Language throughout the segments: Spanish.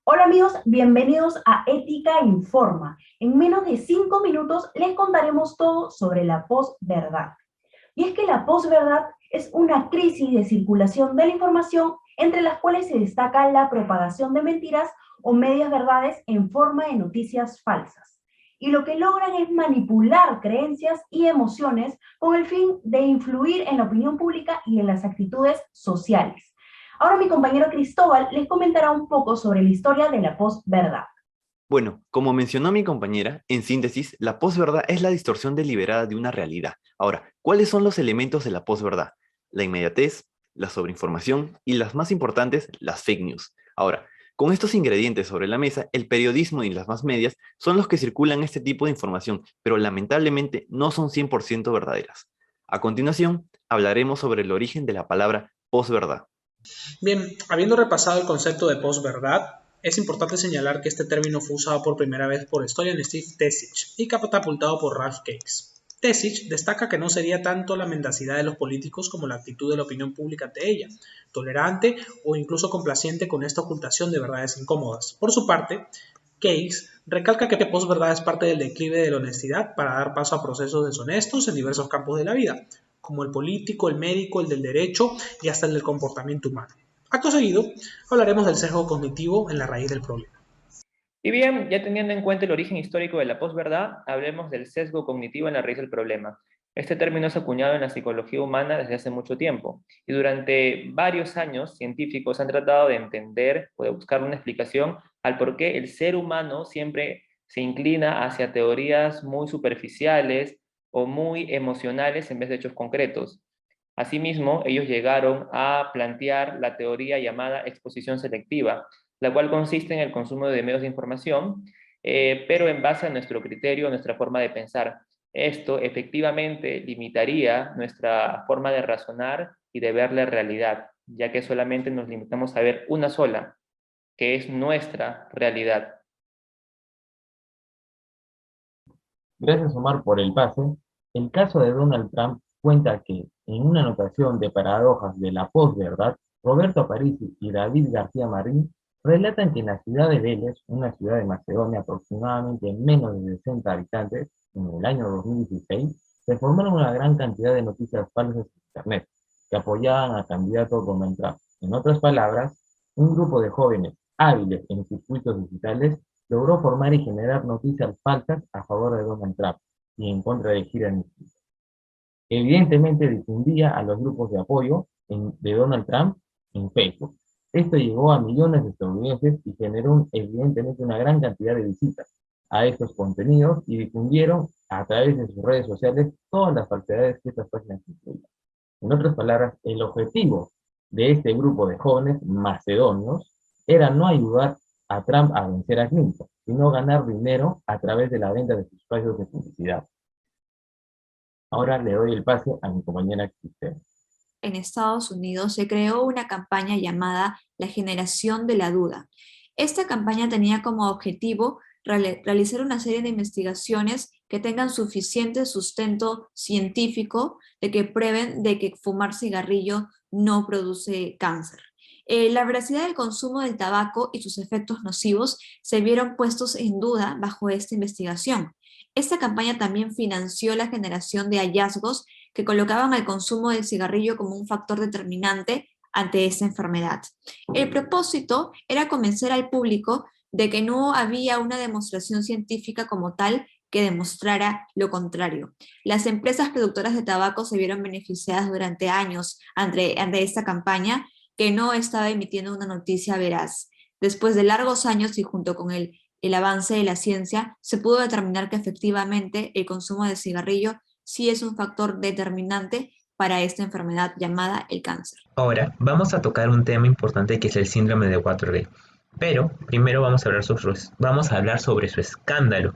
Hola amigos, bienvenidos a Ética Informa. En menos de 5 minutos les contaremos todo sobre la posverdad. Y es que la posverdad es una crisis de circulación de la información entre las cuales se destaca la propagación de mentiras o medias verdades en forma de noticias falsas. Y lo que logran es manipular creencias y emociones con el fin de influir en la opinión pública y en las actitudes sociales. Ahora mi compañero Cristóbal les comentará un poco sobre la historia de la posverdad. Bueno, como mencionó mi compañera, en síntesis, la posverdad es la distorsión deliberada de una realidad. Ahora, ¿cuáles son los elementos de la posverdad? La inmediatez, la sobreinformación y las más importantes, las fake news. Ahora, con estos ingredientes sobre la mesa, el periodismo y las más medias son los que circulan este tipo de información, pero lamentablemente no son 100% verdaderas. A continuación, hablaremos sobre el origen de la palabra posverdad. Bien, habiendo repasado el concepto de posverdad, es importante señalar que este término fue usado por primera vez por Stoyan Steve Tesich y catapultado por Ralph Cakes. Tesich destaca que no sería tanto la mendacidad de los políticos como la actitud de la opinión pública ante ella, tolerante o incluso complaciente con esta ocultación de verdades incómodas. Por su parte, Cakes recalca que posverdad es parte del declive de la honestidad para dar paso a procesos deshonestos en diversos campos de la vida, como el político, el médico, el del derecho y hasta el del comportamiento humano. Acto seguido, hablaremos del sesgo cognitivo en la raíz del problema. Y bien, ya teniendo en cuenta el origen histórico de la posverdad, hablemos del sesgo cognitivo en la raíz del problema. Este término es acuñado en la psicología humana desde hace mucho tiempo y durante varios años científicos han tratado de entender o de buscar una explicación al por qué el ser humano siempre se inclina hacia teorías muy superficiales o muy emocionales en vez de hechos concretos. Asimismo, ellos llegaron a plantear la teoría llamada exposición selectiva, la cual consiste en el consumo de medios de información, pero en base a nuestro criterio, nuestra forma de pensar. Esto efectivamente limitaría nuestra forma de razonar y de ver la realidad, ya que solamente nos limitamos a ver una sola, que es nuestra realidad. Gracias, Omar, por el pase. El caso de Donald Trump cuenta que, en una anotación de paradojas de la posverdad, Roberto Aparici y David García Marín relatan que en la ciudad de Vélez, una ciudad de Macedonia aproximadamente menos de 60 habitantes, en el año 2016, se formaron una gran cantidad de noticias falsas en Internet que apoyaban al candidato Donald Trump. En otras palabras, un grupo de jóvenes hábiles en circuitos digitales logró formar y generar noticias falsas a favor de Donald Trump y en contra de Hillary Clinton. Evidentemente difundía a los grupos de apoyo de Donald Trump en Facebook. Esto llegó a millones de estadounidenses y generó evidentemente una gran cantidad de visitas a estos contenidos y difundieron a través de sus redes sociales todas las falsedades que estas páginas incluían. En otras palabras, el objetivo de este grupo de jóvenes macedonios era no ayudar a Trump a vencer a Clinton, sino ganar dinero a través de la venta de sus espacios de publicidad. Ahora le doy el pase a mi compañera Cristina. En Estados Unidos se creó una campaña llamada La Generación de la Duda. Esta campaña tenía como objetivo realizar una serie de investigaciones que tengan suficiente sustento científico de que prueben de que fumar cigarrillo no produce cáncer. La veracidad del consumo del tabaco y sus efectos nocivos se vieron puestos en duda bajo esta investigación. Esta campaña también financió la generación de hallazgos que colocaban al consumo del cigarrillo como un factor determinante ante esta enfermedad. El propósito era convencer al público de que no había una demostración científica como tal que demostrara lo contrario. Las empresas productoras de tabaco se vieron beneficiadas durante años ante esta campaña que no estaba emitiendo una noticia veraz. Después de largos años y junto con el avance de la ciencia, se pudo determinar que efectivamente el consumo de cigarrillo sí es un factor determinante para esta enfermedad llamada el cáncer. Ahora vamos a tocar un tema importante que es el síndrome de Watergate. Pero primero vamos a hablar sobre su escándalo,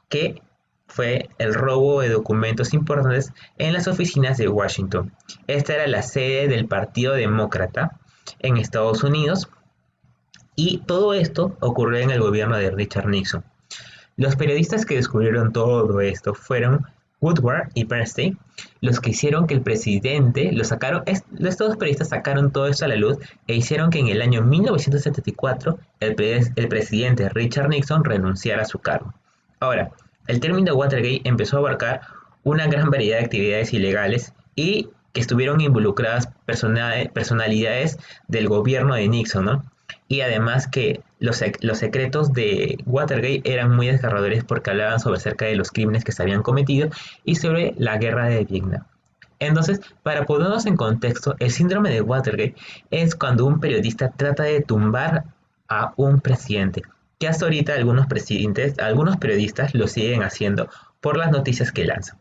que fue el robo de documentos importantes en las oficinas de Washington. Esta era la sede del Partido Demócrata en Estados Unidos y todo esto ocurrió en el gobierno de Richard Nixon. Los periodistas que descubrieron todo esto fueron Woodward y Bernstein, los que hicieron que el presidente lo sacaron, estos dos periodistas sacaron todo esto a la luz e hicieron que en el año 1974 el presidente Richard Nixon renunciara a su cargo. Ahora, el término Watergate empezó a abarcar una gran variedad de actividades ilegales y que estuvieron involucradas personalidades del gobierno de Nixon, ¿no? Y además que los secretos de Watergate eran muy desgarradores porque hablaban sobre acerca de los crímenes que se habían cometido y sobre la guerra de Vietnam. Entonces, para ponernos en contexto, el síndrome de Watergate es cuando un periodista trata de tumbar a un presidente, que hasta ahorita algunos periodistas lo siguen haciendo por las noticias que lanzan.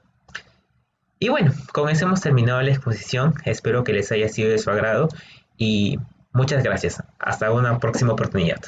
Y bueno, con eso hemos terminado la exposición. Espero que les haya sido de su agrado y muchas gracias. Hasta una próxima oportunidad.